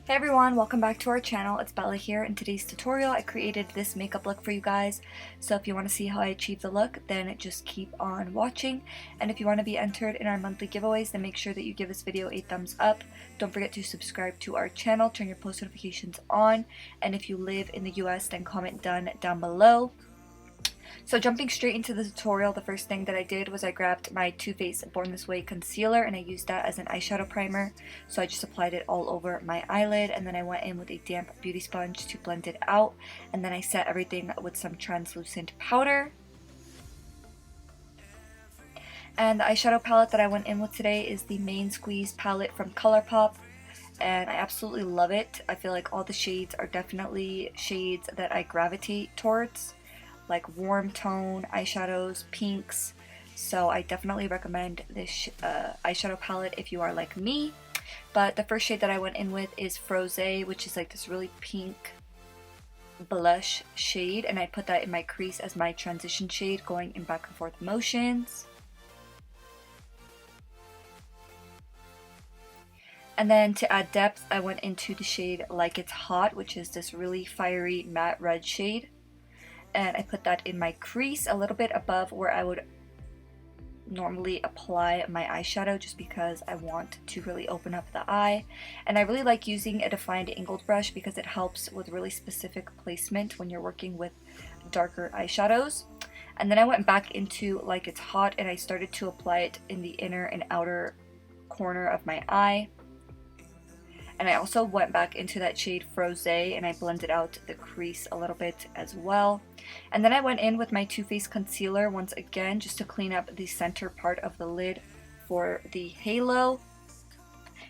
Hey everyone, welcome back to our channel. It's Bella here. In today's tutorial, I created this makeup look for you guys. So if you want to see how I achieve the look, then just keep on watching. And if you want to be entered in our monthly giveaways, then make sure that you give this video a thumbs up. Don't forget to subscribe to our channel, turn your post notifications on. And if you live in the US, then comment done down below. So jumping straight into the tutorial, the first thing that I did was I grabbed my Too Faced Born This Way concealer and I used that as an eyeshadow primer. So I just applied it all over my eyelid and then I went in with a damp beauty sponge to blend it out. And then I set everything with some translucent powder. And the eyeshadow palette that I went in with today is the Main Squeeze palette from ColourPop. And I absolutely love it. I feel like all the shades are definitely shades that I gravitate towards, like warm tone eyeshadows, pinks. So I definitely recommend this eyeshadow palette if you are like me. But the first shade that I went in with is Faux, which is like this really pink blush shade, and I put that in my crease as my transition shade, going in back and forth motions. And then to add depth, I went into the shade Like It's Hot, which is this really fiery matte red shade. And I put that in my crease a little bit above where I would normally apply my eyeshadow, just because I want to really open up the eye. And I really like using a defined angled brush because it helps with really specific placement when you're working with darker eyeshadows. And then I went back into Like It's Hot and I started to apply it in the inner and outer corner of my eye. And I also went back into that shade Faux and I blended out the crease a little bit as well. And then I went in with my Too Faced concealer once again, just to clean up the center part of the lid for the halo.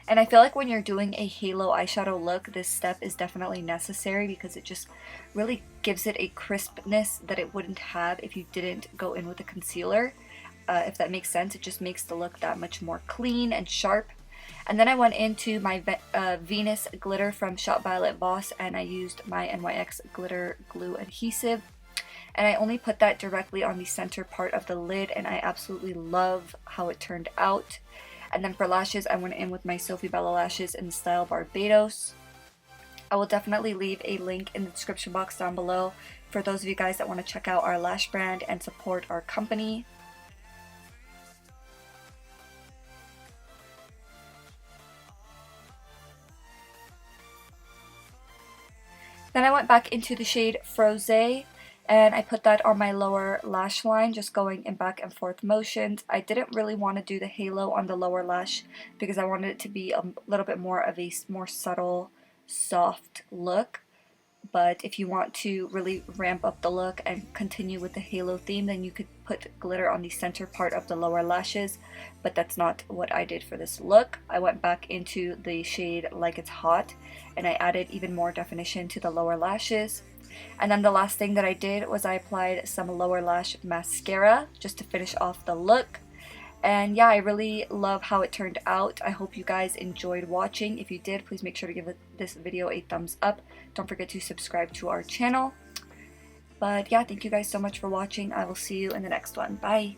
And I feel like when you're doing a halo eyeshadow look, this step is definitely necessary because it just really gives it a crispness that it wouldn't have if you didn't go in with a concealer. If that makes sense, it just makes the look that much more clean and sharp. And then I went into my Venus glitter from Shop Violet Voss and I used my NYX glitter glue adhesive. And I only put that directly on the center part of the lid and I absolutely love how it turned out. And then for lashes, I went in with my Sophie Bella lashes in the style Barbados. I will definitely leave a link in the description box down below for those of you guys that want to check out our lash brand and support our company. Then I went back into the shade Faux and I put that on my lower lash line, just going in back and forth motions. I didn't really want to do the halo on the lower lash because I wanted it to be a little bit more of a more subtle, soft look. But if you want to really ramp up the look and continue with the halo theme, then you could put glitter on the center part of the lower lashes, but that's not what I did for this look. I went back into the shade Like It's Hot and I added even more definition to the lower lashes. And then the last thing that I did was I applied some lower lash mascara just to finish off the look. And yeah, I really love how it turned out. I hope you guys enjoyed watching. If you did, please make sure to give this video a thumbs up. Don't forget to subscribe to our channel. But yeah, thank you guys so much for watching. I will see you in the next one. Bye!